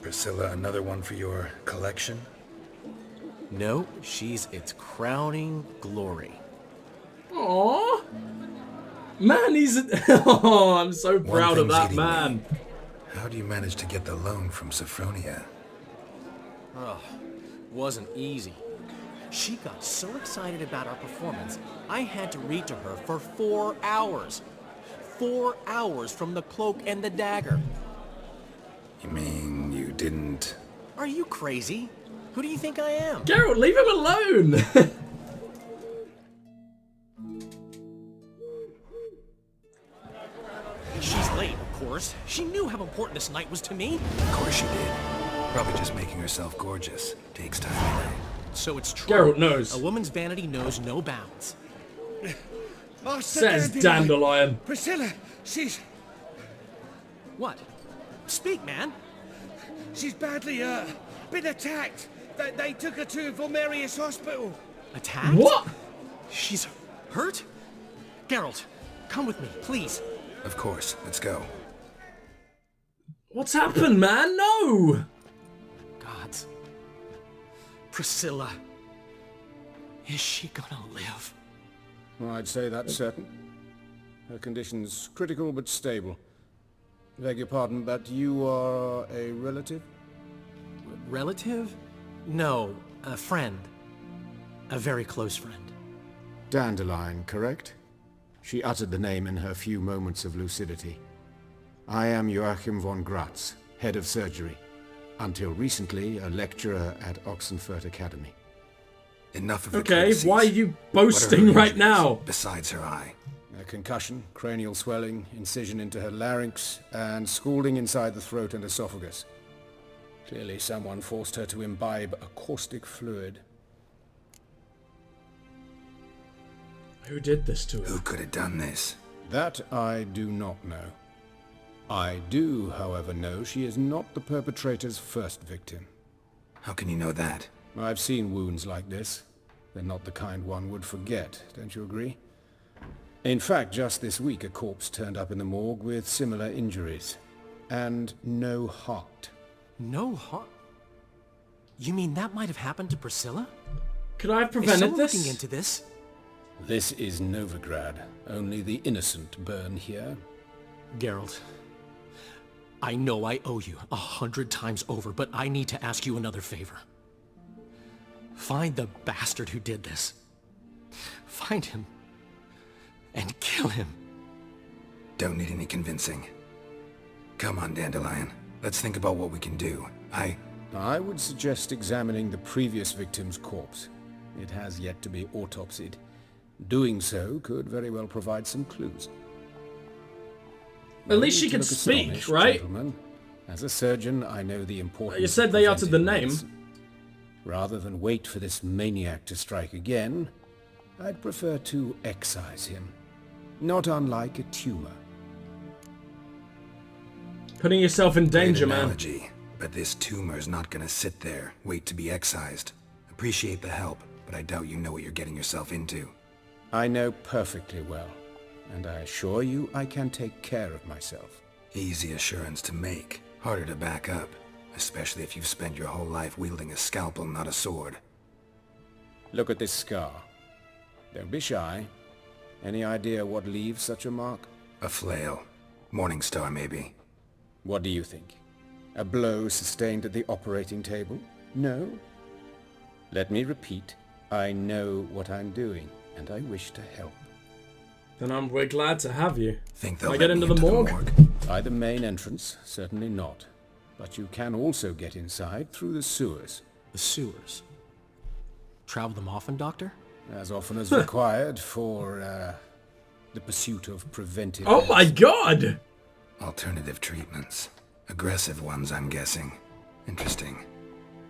Priscilla another one for your collection? No, she's its crowning glory. Aww. Man, he's... Oh, I'm so proud of that man. How do you manage to get the loan from Sophronia? Oh, wasn't easy. She got so excited about our performance, I had to read to her for 4 hours. 4 hours from the cloak and the dagger. You mean you didn't... Are you crazy? Who do you think I am? Geralt, leave him alone! She's late, of course. She knew how important this night was to me. Of course she did. Probably just making herself gorgeous. Takes time away. So it's true. Geralt knows. A woman's vanity knows no bounds. Master Says Dandelion. Priscilla, she's What? Speak, man. badly been attacked. They took her to Volmerius Hospital. Attacked? What? She's hurt? Geralt, come with me, please. Of course. Let's go. What's happened, man? No! Gods. Priscilla. Is she gonna live? Well, I'd say that's certain. Her condition's critical but stable. Beg your pardon, but you are a relative? Relative? No, a friend. A very close friend. Dandelion, correct? She uttered the name in her few moments of lucidity. I am Joachim von Gratz, head of surgery. Until recently, a lecturer at Oxenfurt Academy. Enough of the Okay, courtesies. why are you What are boasting her right injuries, now? Besides her eye. A concussion, cranial swelling, incision into her larynx, and scalding inside the throat and esophagus. Clearly someone forced her to imbibe a caustic fluid. Who did this to her? Who could have done this? That I do not know. I do, however, know she is not the perpetrator's first victim. How can you know that? I've seen wounds like this. They're not the kind one would forget, don't you agree? In fact, just this week a corpse turned up in the morgue with similar injuries. And no heart. No heart? You mean that might have happened to Priscilla? Could I have Is prevented someone this? looking into this? This is Novigrad. Only the innocent burn here. Geralt, I know I owe you 100 times over, but I need to ask you another favor. Find the bastard who did this. Find him. And kill him. Don't need any convincing. Come on, Dandelion. Let's think about what we can do. I would suggest examining the previous victim's corpse. It has yet to be autopsied. Doing so could very well provide some clues. At least she You can look speak, astonished, right? gentlemen. As a surgeon, I know the importance You said of they uttered the preventive name. medicine. Rather than wait for this maniac to strike again, I'd prefer to excise him. Not unlike a tumor. Putting yourself in danger, Great man. analogy, but this tumor's not gonna sit there, wait to be excised. Appreciate the help, but I doubt you know what you're getting yourself into. I know perfectly well, and I assure you I can take care of myself. Easy assurance to make, harder to back up, especially if you've spent your whole life wielding a scalpel, not a sword. Look at this scar. Don't be shy. Any idea what leaves such a mark? A flail. Morningstar, maybe. What do you think? A blow sustained at the operating table? No? Let me repeat. I know what I'm doing, and I wish to help. Then we're glad to have you. Think they'll I let get me into the morgue? By the main entrance, certainly not. But you can also get inside through the sewers. The sewers. Travel them often, Doctor? As often as required for, the pursuit of preventive Oh my medicine. god! Alternative treatments. Aggressive ones, I'm guessing. Interesting.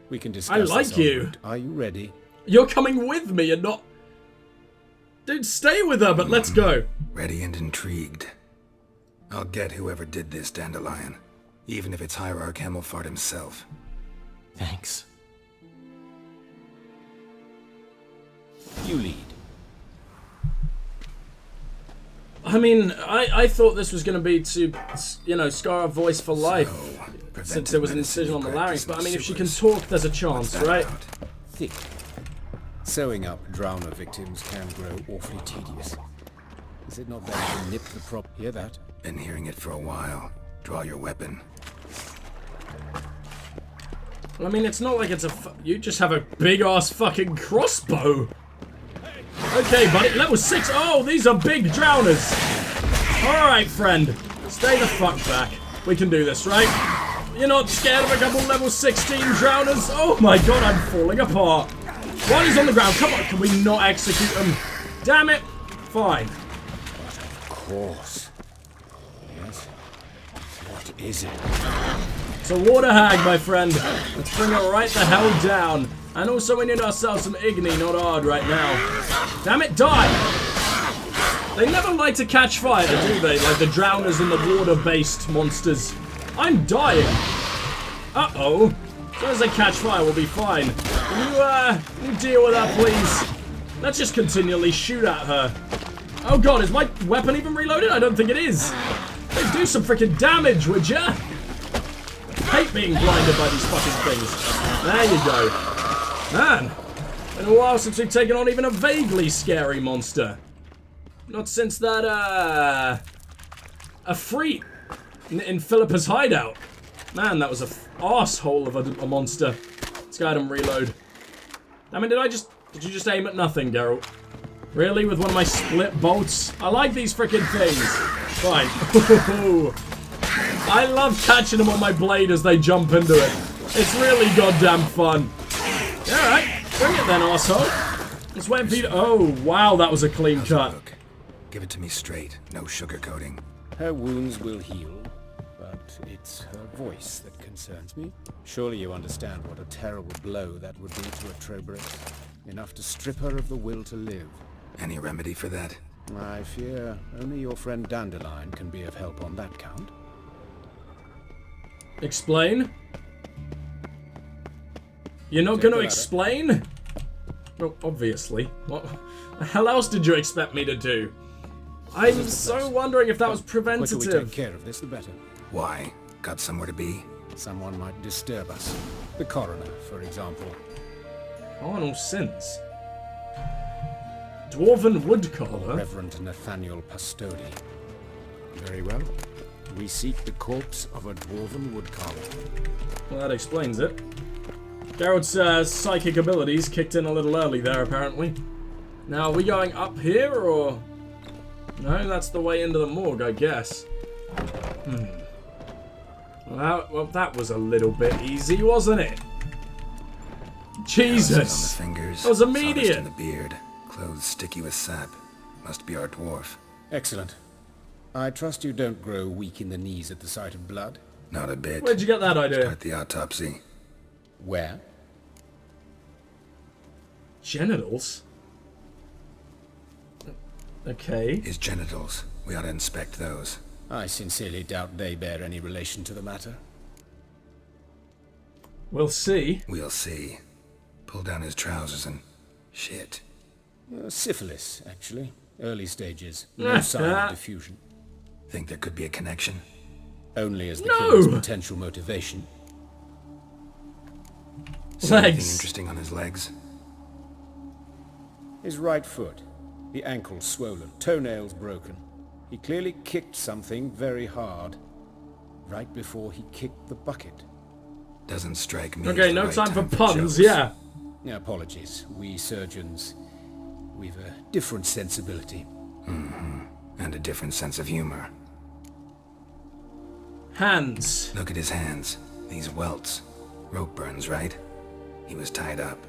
We can discuss like this en you. route. Are you ready? You're coming with me and not... Dude, stay with her, but let's go. Ready and intrigued. I'll get whoever did this, Dandelion. Even if it's Hierarch Hemmelfart himself. Thanks. You lead. I mean, I thought this was going to be to, you know, scar her voice for life. Since there was an incision on the larynx, but I mean, if she can talk, there's a chance, right? Thick. Sewing up drowner victims can grow awfully tedious. Is it not better to nip the prop? Hear that? Been hearing it for a while. Draw your weapon. Well, I mean, it's not like it's a... you just have a big-ass fucking crossbow. Okay, buddy. Level 6. Oh, these are big drowners. Alright, friend. Stay the fuck back. We can do this, right? You're not scared of a couple level 16 drowners? Oh my god, I'm falling apart. One is on the ground. Come on, can we not execute them? Damn it. Fine. Of course. Yes. What is it? It's a water hag, my friend. Let's bring her right the hell down. And also we need ourselves some Igni, not Aard right now. Damn it, die! They never like to catch fire, do they? Like the drowners and the water-based monsters. I'm dying. Uh-oh. As soon as they catch fire, we'll be fine. Can you deal with that, please? Let's just continually shoot at her. Oh god, is my weapon even reloaded? I don't think it is. Hey, do some freaking damage, would ya? I hate being blinded by these fucking things. There you go. Man, been a while since we've taken on even a vaguely scary monster. Not since that, a freak in Philippa's hideout. Man, that was a asshole of a monster. Let's go ahead and reload. I mean, did you just aim at nothing, Geralt? Really? With one of my split bolts? I like these freaking things. Fine. I love catching them on my blade as they jump into it. It's really goddamn fun. Alright, bring it then, arsehole. Let's wait for you to... Oh, wow, that was a clean cut. Give it to me straight, no sugarcoating. Her wounds will heal, but it's her voice that concerns me. Surely you understand what a terrible blow that would be to a Troberus. Enough to strip her of the will to live. Any remedy for that? I fear only your friend Dandelion can be of help on that count. Explain? You're not going to explain? Well, obviously. What the hell else did you expect me to do? I'm so wondering if that was preventative. The quicker we take care of this, the better. Why? Got somewhere to be? Someone might disturb us. The coroner, for example. Carnal sins. Dwarven woodcarver? Reverend Nathaniel Pastodi. Very well. We seek the corpse of a dwarven woodcarver. Well, that explains it. Geralt's psychic abilities kicked in a little early there, apparently. Now, are we going up here, or...? No, that's the way into the morgue, I guess. Well, that was a little bit easy, wasn't it? Jesus! On the fingers, that was immediate! sawdust in the beard, clothes sticky with sap. Must be our dwarf. Excellent. I trust you don't grow weak in the knees at the sight of blood. Not a bit. Where'd you get that idea? Start the autopsy. Where? Genitals? Okay. His genitals. We ought to inspect those. I sincerely doubt they bear any relation to the matter. We'll see. We'll see. Pull down his trousers and... shit. Syphilis, actually. Early stages. No sign of diffusion. Think there could be a connection? Only as the killer's potential motivation. See anything Legs. interesting on his legs? His right foot. The ankle swollen. Toenails broken. He clearly kicked something very hard. Right before he kicked the bucket. Doesn't strike me. Okay, as the no right time for for puns, jokes. yeah. Apologies. We surgeons, we've a different sensibility. And a different sense of humor. Hands. Look at his hands. These welts. Rope burns, right? He was tied up.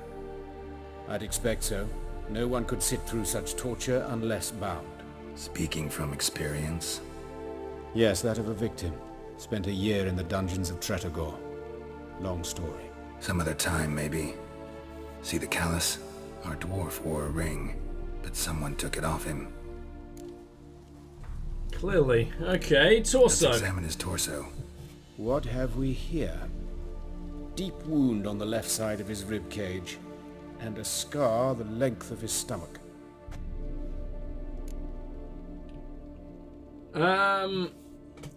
I'd expect so. No one could sit through such torture unless bound. Speaking from experience. Yes, that of a victim. Spent a year in the dungeons of Tretogor. Long story. Some other time, maybe. See the callus? Our dwarf wore a ring, but someone took it off him. Clearly. Okay, torso. Let's examine his torso. What have we here? Deep wound on the left side of his rib cage, and a scar the length of his stomach.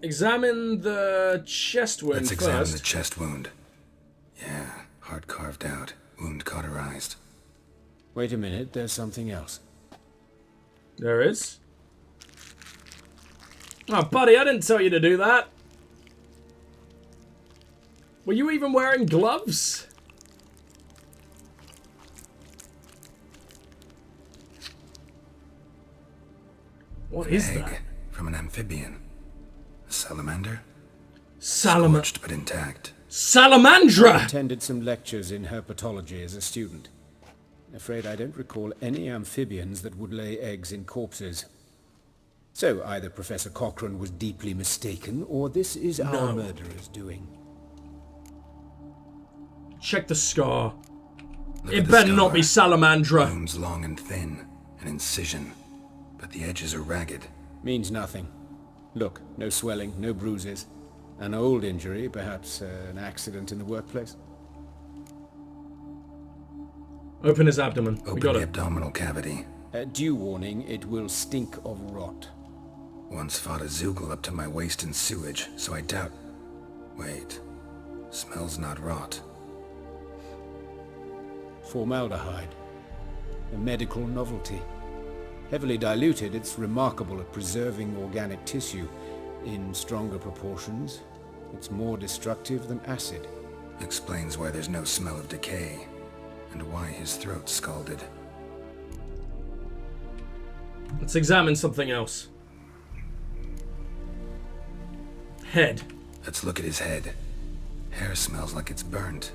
Examine the chest wound Let's first. examine the chest wound. Yeah, heart carved out, wound cauterized. Wait a minute, there's something else. There is. Oh, buddy, I didn't tell you to do that. Were you even wearing gloves? What is Egg that? from an amphibian. A salamander? Salama... Scorched but intact. Salamandra! Attended some lectures in herpetology as a student. Afraid I don't recall any amphibians that would lay eggs in corpses. So either Professor Cochrane was deeply mistaken, or this is our murderer's doing. Check the scar. Look It at the better not scar. be Salamandra. Wounds long and thin, an incision, but the edges are ragged. Means nothing. Look, no swelling, no bruises. An old injury, perhaps an accident in the workplace. Open his abdomen. We Open got the it. abdominal cavity. Due warning, it will stink of rot. Once fought a Zoogle up to my waist in sewage, so I doubt... Wait. Smells not rot. Formaldehyde. A medical novelty. Heavily diluted, it's remarkable at preserving organic tissue. In stronger proportions, it's more destructive than acid. Explains why there's no smell of decay, and why his throat's scalded. Let's examine something else. Head. Let's look at his head. Hair smells like it's burnt,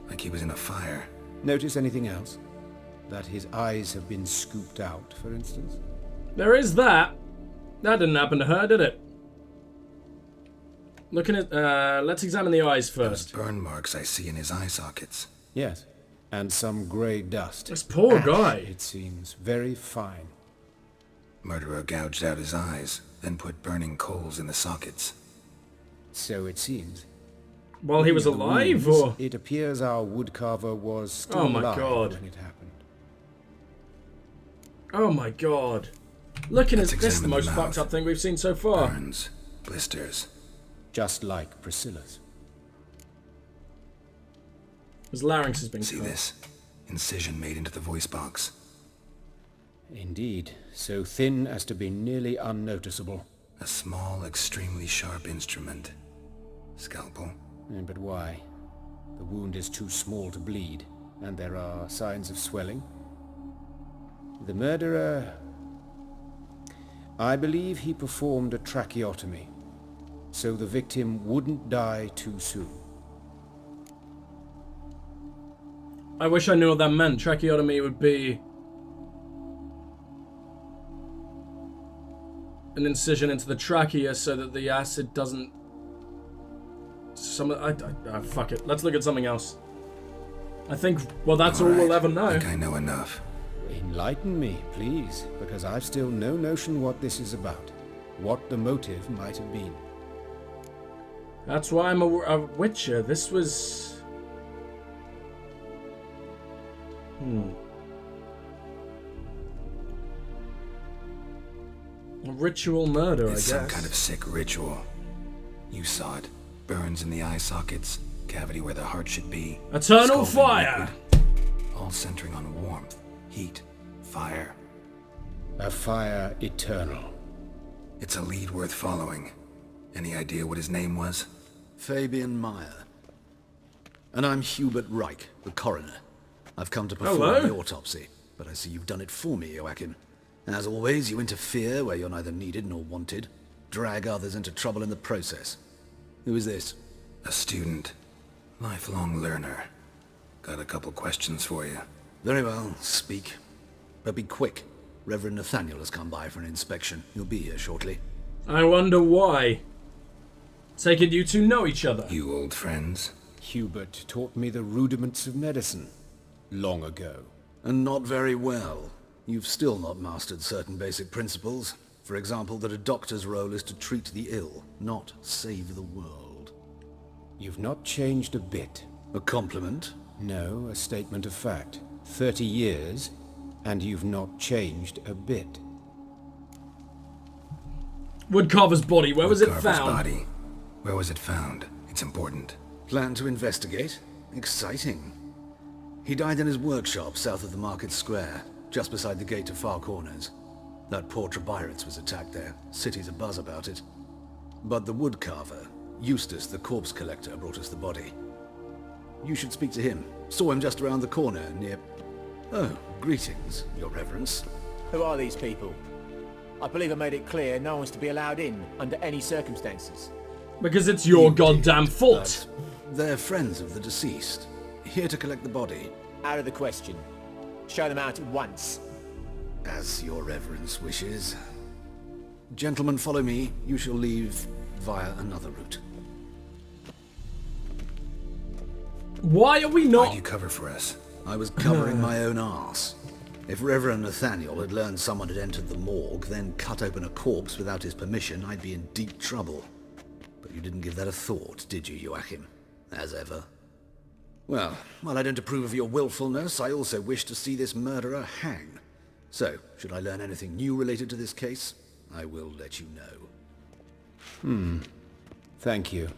like he was in a fire. Notice anything else? That his eyes have been scooped out, for instance? There is that. That didn't happen to her, did it? Looking at... let's examine the eyes Those first. burn marks I see in his eye sockets. Yes. And some grey dust. This poor Ash, guy. it seems. Very fine. Murderer gouged out his eyes, then put burning coals in the sockets. So it seems. While he was The alive, wounds, or... It appears our woodcarver was still Oh my alive God. when it happened. Oh my god. Looking at Let's this, the examine most the fucked mouth. up thing we've seen so far. Burns, blisters. Just like Priscilla's. His larynx has been See cut. this? Incision made into the voice box. Indeed, so thin as to be nearly unnoticeable. A small, extremely sharp instrument. Scalpel. But why? The wound is too small to bleed, and there are signs of swelling. The murderer... I believe he performed a tracheotomy, so the victim wouldn't die too soon. I wish I knew what that meant. Tracheotomy would be... an incision into the trachea so that the acid doesn't... fuck it. Let's look at something else. I think, well, that's all we'll ever I know. think I know enough. Enlighten me, please, because I've still no notion what this is about. What the motive might have been. That's why I'm a witcher. This was... A ritual murder, It's I guess. some kind of sick ritual. You saw it. Burns in the eye sockets, cavity where the heart should be. Eternal scalding fire! liquid, all centering on warmth, heat, fire. A fire eternal. It's a lead worth following. Any idea what his name was? Fabian Meyer. And I'm Hubert Reich, the coroner. I've come to perform Hello? the autopsy, but I see you've done it for me, Joachim. As always, you interfere where you're neither needed nor wanted. Drag others into trouble in the process. Who is this? A student. Lifelong learner. Got a couple questions for you. Very well, speak. But be quick. Reverend Nathaniel has come by for an inspection. He'll be here shortly. I wonder why. Take it you two know each other. You old friends? Hubert taught me the rudiments of medicine. Long ago. And not very well. You've still not mastered certain basic principles. For example, that a doctor's role is to treat the ill, not save the world. You've not changed a bit. A compliment? No, a statement of fact. 30 years, and you've not changed a bit. Woodcarver's body, where was it Woodcarver's found? body. Where was it found? It's important. Plan to investigate? Exciting. He died in his workshop south of the market square, just beside the gate to Far Corners. That poor Trebirates was attacked there. City's abuzz about it. But the woodcarver, Eustace the corpse collector, brought us the body. You should speak to him. Saw him just around the corner near... Oh, greetings, your reverence. Who are these people? I believe I made it clear no one's to be allowed in under any circumstances. Because it's your goddamn fault. They're friends of the deceased. Here to collect the body. Out of the question. Show them out at once. As your reverence wishes. Gentlemen, follow me. You shall leave via another route. Why are we Why'd not... you cover for us? I was covering my own arse. If Reverend Nathaniel had learned someone had entered the morgue, then cut open a corpse without his permission, I'd be in deep trouble. But you didn't give that a thought, did you, Joachim? As ever. Well, while I don't approve of your willfulness, I also wish to see this murderer hang. So, should I learn anything new related to this case, I will let you know. Thank you.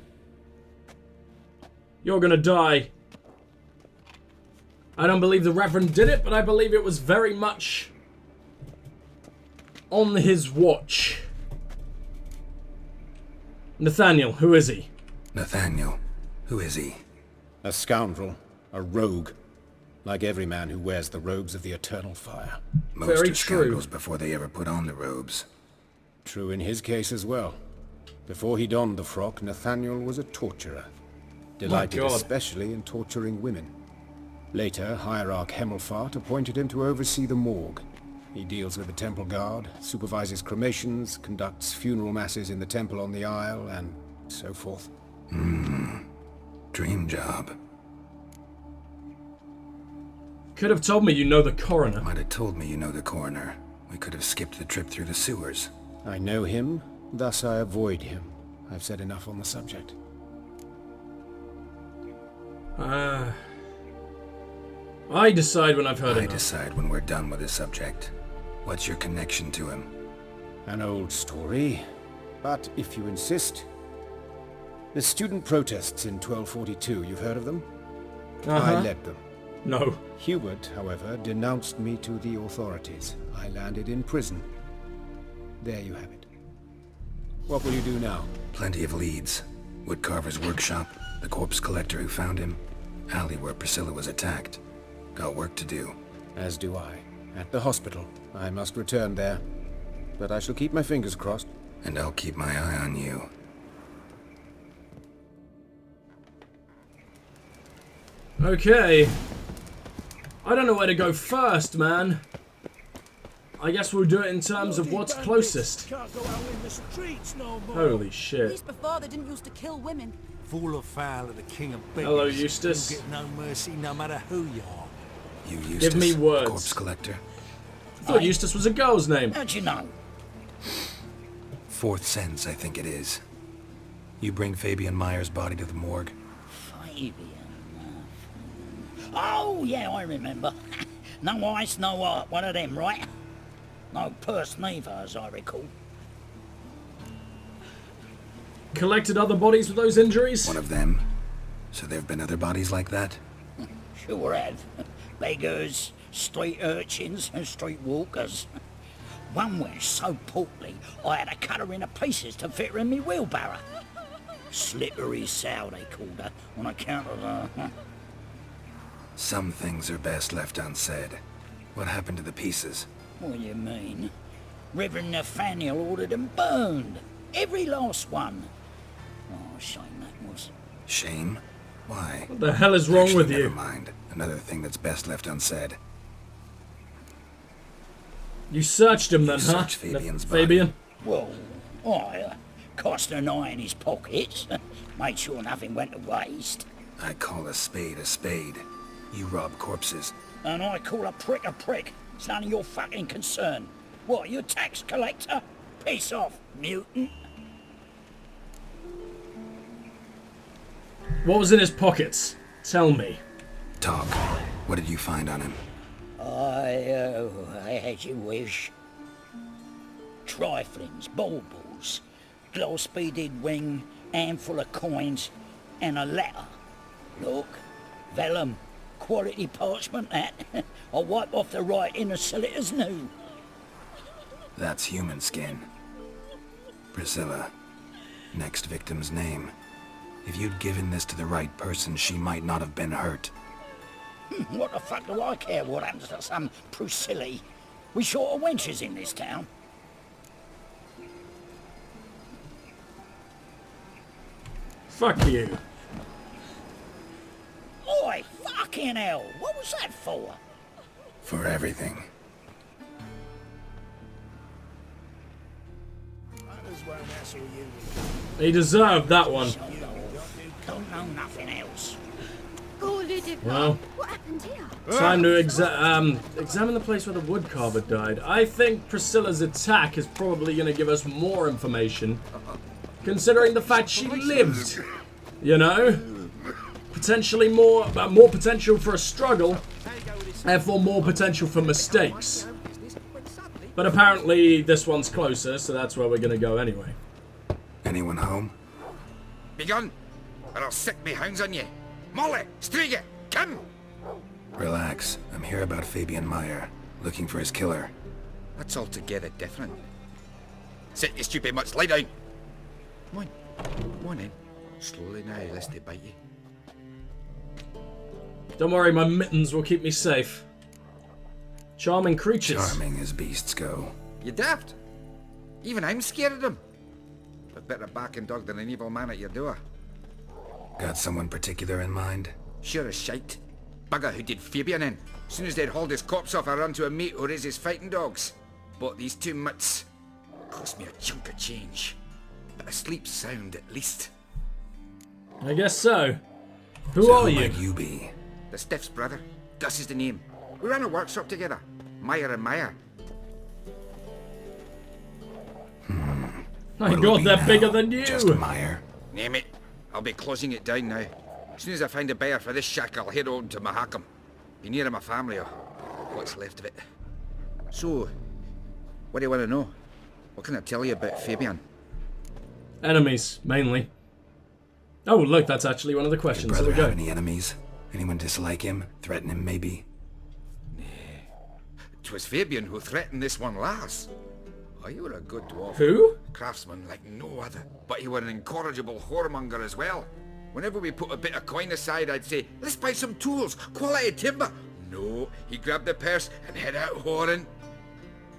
You're gonna die. I don't believe the Reverend did it, but I believe it was very much on his watch. Nathaniel, who is he? Nathaniel. Who is he? A scoundrel. A rogue. Like every man who wears the robes of the eternal fire. Most Very are scoundrels before they ever put on the robes. True in his case as well. Before he donned the frock, Nathaniel was a torturer. Delighted God. especially in torturing women. Later, Hierarch Hemmelfart appointed him to oversee the morgue. He deals with the temple guard, supervises cremations, conducts funeral masses in the temple on the Isle, and so forth. Dream job. Could have told me you know the coroner. Might have told me you know the coroner. We could have skipped the trip through the sewers. I know him, thus I avoid him. I've said enough on the subject. I decide when I've heard I enough. decide when we're done with the subject. What's your connection to him? An old story, but if you insist... The student protests in 1242, you've heard of them? I led them. No. Hubert, however, denounced me to the authorities. I landed in prison. There you have it. What will you do now? Plenty of leads. Woodcarver's workshop, the corpse collector who found him, alley where Priscilla was attacked. Got work to do. As do I. At the hospital. I must return there. But I shall keep my fingers crossed. And I'll keep my eye on you. Okay. I don't know where to go first, man. I guess we'll do it in terms of what's closest. Can't go out in the streets no more. Holy At shit. least before they didn't used to kill women. Fall or foul of the king of beggars. Hello, Eustace. You get no mercy no matter who you are. You Eustace, me words. corpse collector. I thought Eustace was a girl's name. How'd you know? Fourth sense, I think it is. You bring Fabian Meyer's body to the morgue. Fabian. Oh, yeah, I remember. No ice, no art, one of them, right? No purse neither, as I recall. Collected other bodies with those injuries? One of them. So there have been other bodies like that? Sure have. Beggars, street urchins, and street walkers. One went so portly, I had to cut her into pieces to fit her in me wheelbarrow. Slippery sow, they called her, on account of her. Some things are best left unsaid. What happened to the pieces? What do you mean? Reverend Nathaniel ordered them burned. Every last one. Oh, shame that was. Shame? Why? What the hell is wrong Actually, with never you? mind. Another thing that's best left unsaid. You searched him then, You huh? searched Fabian's body. Fabian? Well, I cast an eye in his pockets. Made sure nothing went to waste. I call a spade a spade. You rob corpses. And I call a prick a prick. It's none of your fucking concern. What, you a tax collector? Piss off, mutant. What was in his pockets? Tell me. Talk. What did you find on him? I as you wish. Triflings, baubles, jewels, glass-beaded ring, handful of coins, and a letter. Look, vellum, quality parchment that. I'll wipe off the writing and sell it as new. That's human skin. Priscilla. Next victim's name. If you'd given this to the right person, she might not have been hurt. What the fuck do I care what happens to some Priscilla? We short of wenches in this town. Fuck you. Oi, fucking hell! What was that for? For everything. He deserved that one. Don't know nothing else. Well, What happened here? time to examine the place where the woodcarver died. I think Priscilla's attack is probably going to give us more information, considering the fact she lived. You know, potentially more potential for a struggle, therefore more potential for mistakes. But apparently this one's closer, so that's where we're going to go anyway. Anyone home? Begun, or I'll sick me hounds on you. Molly, Striga, come! Relax. I'm here about Fabian Meyer, looking for his killer. That's altogether different. Sit, you stupid mutts, lie down. Come on in. Slowly now, lest they bite you. Don't worry, my mittens will keep me safe. Charming creatures. Charming as beasts go. You daft. Even I'm scared of them. But better barking dog than an evil man at your door. Got someone particular in mind? Sure as shite. Bugger who did Fabian in. Soon as they'd hauled his corpse off, I run to a mate who raises fighting dogs. Bought these 2 mutts. Cost me a chunk of change. But I sleep sound at least. I guess so. Who So are who you? might you be? The Stiff's brother. Gus is the name. We ran a workshop together. Meyer and Meyer. My God, they're bigger than you. Just Meyer. Name it. I'll be closing it down now. As soon as I find a buyer for this shack, I'll head on to Mahakam. Be near my family or what's left of it. So, what do you want to know? What can I tell you about Fabian? Enemies, mainly. Oh, look, that's actually one of the Your questions. brother There we have go. any enemies? Anyone dislike him? Threaten him, maybe? 'Twas Fabian who threatened this one last. Oh, you were a good dwarf. Who? Craftsman like no other. But you were an incorrigible whoremonger as well. Whenever we put a bit of coin aside, I'd say, let's buy some tools, quality timber. No, he grabbed the purse and head out whoring.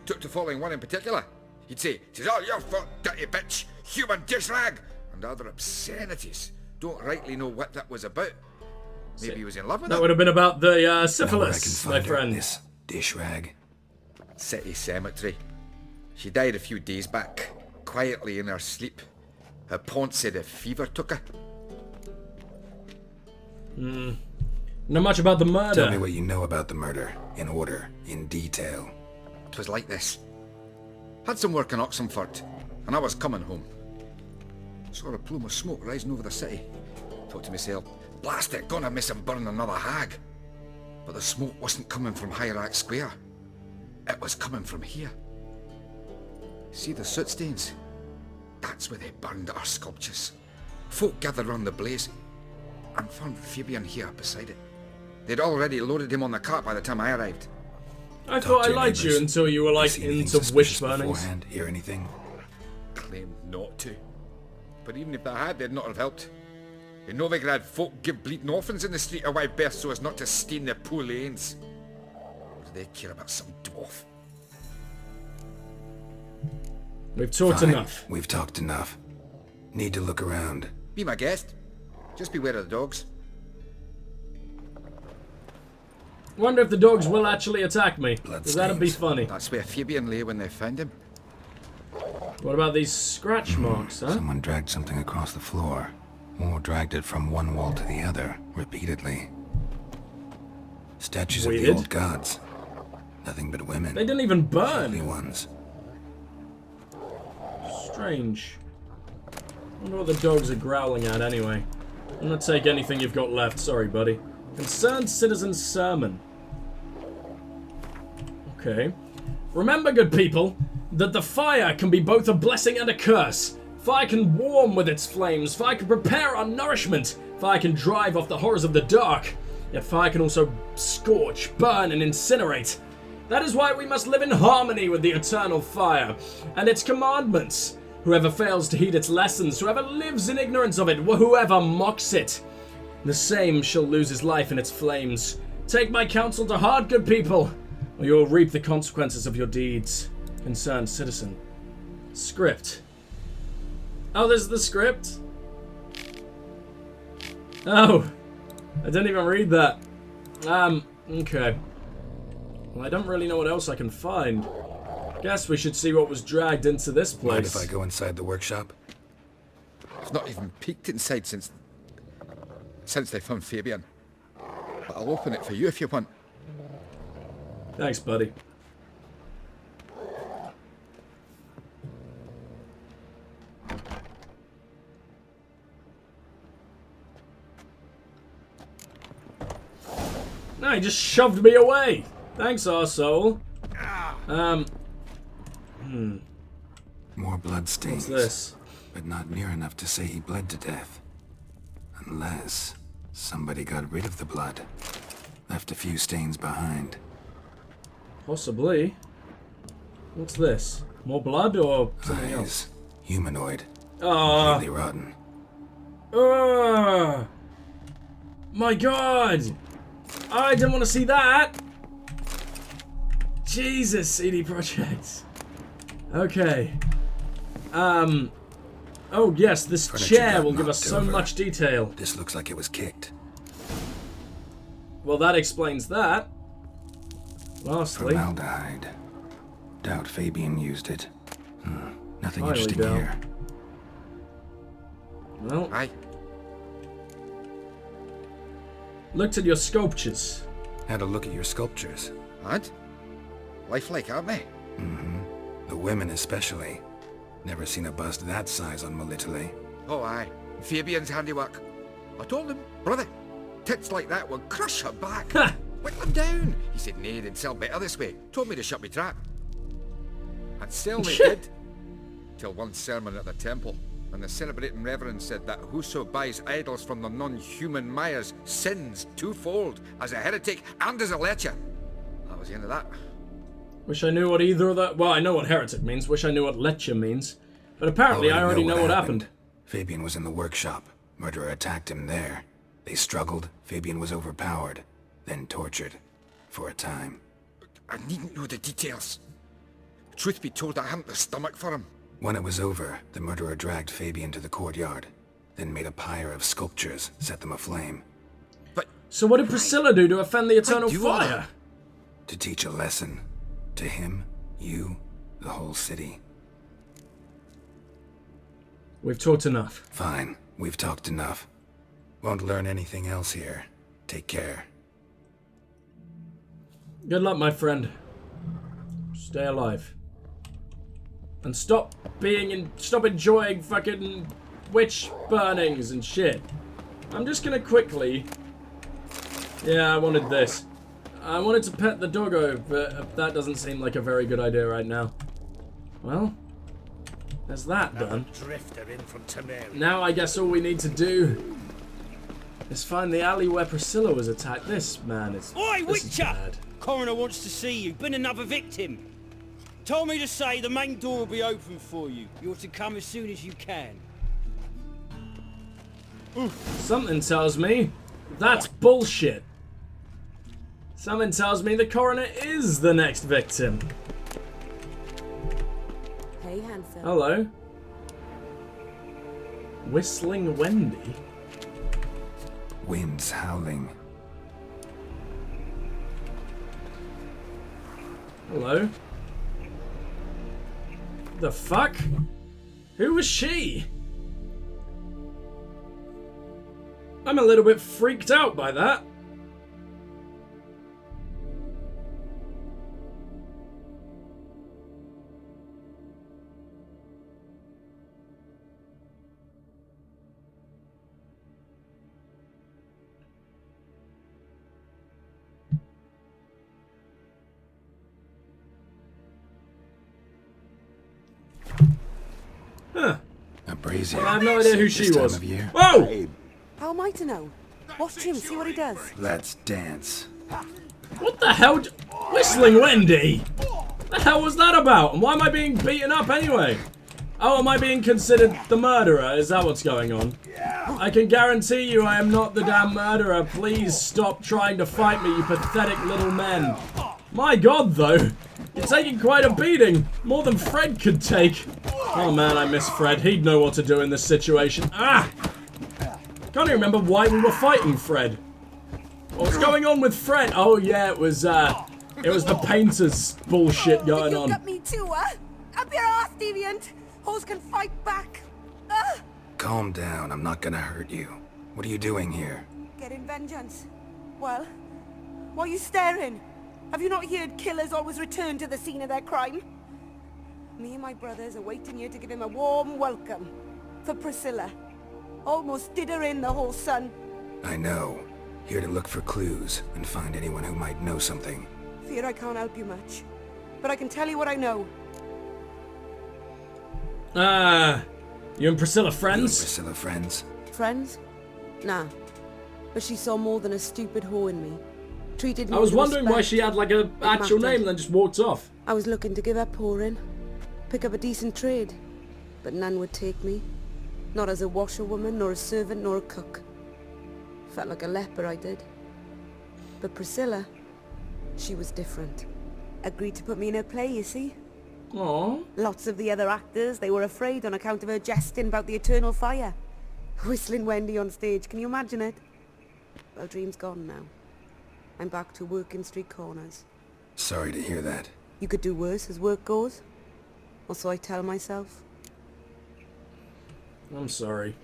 Took to following one in particular. He'd say, "'Tis all your fault, dirty bitch, human dish rag," and other obscenities. Don't rightly know what that was about. Maybe he was in love with That her. would have been about the Know where I can syphilis, my find her, friend. this dish rag. City cemetery. She died a few days back, quietly in her sleep. Her pont said a fever took her. Not much about the murder. Tell me what you know about the murder, in order, in detail. 'Twas like this. Had some work in Oxenford, and I was coming home. Saw a plume of smoke rising over the city. Thought to myself, blast it, gonna miss him burn another hag. But the smoke wasn't coming from Hierarch Square. It was coming from here. See the soot stains? That's where they burned our sculptures. Folk gathered round the blaze, and found Fabian here beside it. They'd already loaded him on the cart by the time I arrived. I thought I your liked you neighbors. until you were like See anything into witch suspicious burnings. beforehand? Hear anything? Claimed not to. But even if they had, they'd not have helped. In Novigrad, folk give bleeding orphans in the street a wide berth so as not to stain their poor lanes. Or do they care about some dwarf? We've talked Fine. enough. We've talked enough. Need to look around. Be my guest. Just beware of the dogs. Wonder if the dogs will actually attack me. Because that'd be Bloodstains. funny. That's where Fabian lay when they found him. What about these scratch marks, huh? Someone dragged something across the floor. Or dragged it from one wall to the other, repeatedly. Statues of the Weird. old gods. Nothing but women. They didn't even Ugly burn. ones. Strange. Wonder what the dogs are growling at anyway. I'm gonna take anything you've got left. Sorry, buddy. Concerned Citizen's Sermon. Okay. Remember, good people, that the fire can be both a blessing and a curse. Fire can warm with its flames. Fire can prepare our nourishment. Fire can drive off the horrors of the dark. Yet fire can also scorch, burn, and incinerate. That is why we must live in harmony with the eternal fire and its commandments. Whoever fails to heed its lessons, whoever lives in ignorance of it, whoever mocks it, the same shall lose his life in its flames. Take my counsel to heart, good people, or you will reap the consequences of your deeds. Concerned citizen. Script. Oh, this is the script? Oh, I didn't even read that. Okay. Well, I don't really know what else I can find. Guess we should see what was dragged into this place. Mind if I go inside the workshop? I've not even peeked inside since they found Fabian. But I'll open it for you if you want. Thanks, buddy. No, he just shoved me away. Thanks, arsehole. More blood stains. What's this? But not near enough to say he bled to death. Unless somebody got rid of the blood. Left a few stains behind. Possibly. What's this? More blood or something else? Eyes. Humanoid. Ah. Completely rotten. My god! I didn't want to see that! Jesus, CD Projekt. Okay. Oh yes, this Furniture chair got will give us knocked so over. much detail. This looks like it was kicked. Well, that explains that. Lastly. Formaldehyde. Doubt Fabian used it. Nothing Highly interesting doubt. here. Well, Aye. looked at your sculptures. Had a look at your sculptures. And? Lifelike, aren't they? The women especially. Never seen a bust that size on Molitale. Oh, aye. Fabian's handiwork. I told him, brother, tits like that will crush her back. Ha! Whip them down. He said, nay, they'd sell better this way. Told me to shut me trap. And sell they did. Till one sermon at the temple, and the celebrating reverend said that whoso buys idols from the non-human Mayas sins twofold, as a heretic and as a lecher. That was the end of that. Wish I knew what either of that... Well, I know what heretic means. Wish I knew what lecher means. But apparently I already know what happened. Fabian was in the workshop. Murderer attacked him there. They struggled. Fabian was overpowered. Then tortured. For a time. I needn't know the details. Truth be told, I hadn't the stomach for him. When it was over, the murderer dragged Fabian to the courtyard. Then made a pyre of sculptures, set them aflame. But... So what did Priscilla do to offend the eternal do all fire? that? To teach a lesson. To him, you, the whole city. We've talked enough. Fine, we've talked enough. Won't learn anything else here. Take care. Good luck, my friend. Stay alive. And stop enjoying fucking witch burnings and shit. I'm just gonna quickly... Yeah, I wanted this. I wanted to pet the doggo, but that doesn't seem like a very good idea right now. Well, there's that done. Drifter in from Temeria. Now I guess all we need to do is find the alley where Priscilla was attacked. This man is... Oi, this is Witcher! bad. Coroner wants to see you. Been another victim. Told me to say the main door will be open for you. You're to come as soon as you can. Something tells me that's bullshit. Something tells me the coroner is the next victim. Hey, handsome. Hello. Whistling Wendy? Winds howling. Hello. The fuck? Who was she? I'm a little bit freaked out by that. Huh. A brazier. Well, I have no idea who she This time was. of year. Whoa! How am I to know? Watch him, see what he does. Let's dance. What the hell? Whistling Wendy? What the hell was that about? And why am I being beaten up anyway? Oh, am I being considered the murderer? Is that what's going on? I can guarantee you I am not the damn murderer. Please stop trying to fight me, you pathetic little men. My god, though. You're taking quite a beating. More than Fred could take. Oh man, I miss Fred. He'd know what to do in this situation. Ah! Can't even remember why we were fighting Fred. What was going on with Fred? Oh yeah, it was the painters bullshit going on. You got me too, huh? Up your ass, deviant. Hoes can fight back. Calm down, I'm not gonna hurt you. What are you doing here? Getting vengeance. Well, why are you staring? Have you not heard killers always return to the scene of their crime? Me and my brothers are waiting here to give him a warm welcome. For Priscilla. Almost did her in, the whole son. I know. Here to look for clues and find anyone who might know something. Fear I can't help you much. But I can tell you what I know. You and Priscilla friends? You and Priscilla friends? Friends? Nah. But she saw more than a stupid whore in me. Treated me I was with wondering why respect. she had like a actual name and then just walked off. I was looking to give up pouring. Pick up a decent trade. But none would take me. Not as a washerwoman, nor a servant, nor a cook. Felt like a leper, I did. But Priscilla, she was different. Agreed to put me in her play, you see? Aww. Lots of the other actors, they were afraid on account of her jesting about the eternal fire. Whistling Wendy on stage, can you imagine it? Well, dream's gone now. I'm back to working street corners. Sorry to hear that. You could do worse as work goes. Or so I tell myself. I'm sorry.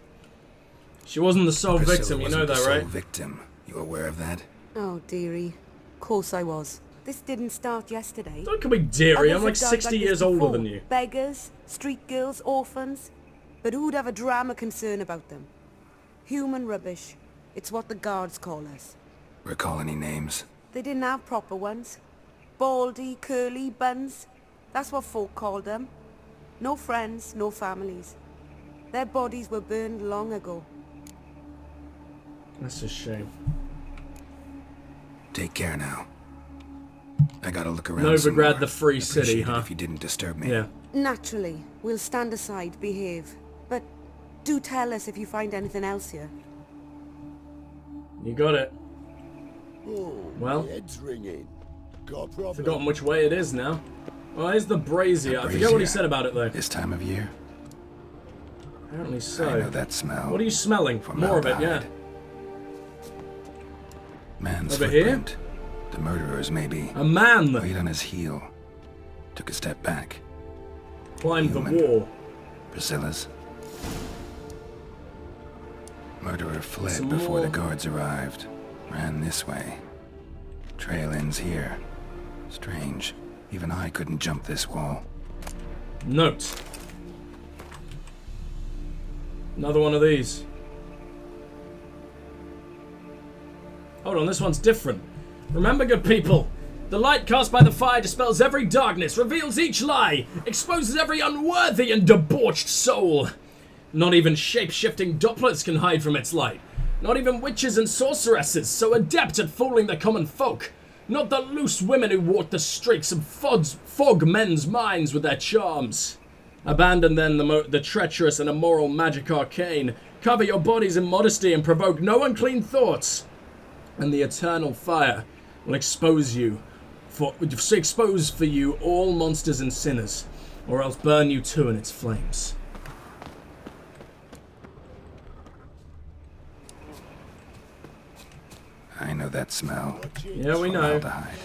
She wasn't the sole Priscilla victim, you know wasn't that, the right? sole victim. You aware of that? Oh, dearie. Of course I was. This didn't start yesterday. Don't call me dearie, I'm like Others have died 60 like years this older before. than you. Beggars, street girls, orphans. But who'd have a drama concern about them? Human rubbish. It's what the guards call us. Recall any names? They didn't have proper ones. Baldy, curly, buns. That's what folk called them. No friends, no families. Their bodies were burned long ago. That's a shame. Take care now. I gotta look around some Novigrad, more. the free Appreciate city, it huh? if you didn't disturb me. Yeah. Naturally, we'll stand aside, behave. But do tell us if you find anything else here. You got it. Oh, Well, my head's ringing. Got a problem? forgotten which way it is now. Well, here's the brazier. I forget what he said about it, though. This time of year? Apparently so. I know that smell. What are you smelling? More of it, yeah. Man's Over here? footprint. The murderer's maybe. A man! Laid on his heel. Took a step back. Climbed the Human. wall. Priscilla's. Murderer fled Some before the more. guards arrived. Ran this way. Trail ends here. Strange. Even I couldn't jump this wall. Note. Another one of these. Hold on, this one's different. Remember, good people, the light cast by the fire dispels every darkness, reveals each lie, exposes every unworthy and debauched soul. Not even shape-shifting dopplets can hide from its light. Not even witches and sorceresses, so adept at fooling the common folk. Not the loose women who walk the streets and fog men's minds with their charms. Abandon then the treacherous and immoral magic arcane. Cover your bodies in modesty and provoke no unclean thoughts. And the eternal fire will expose for you all monsters and sinners, or else burn you too in its flames. I know that smell. Yeah, we know. Formaldehyde.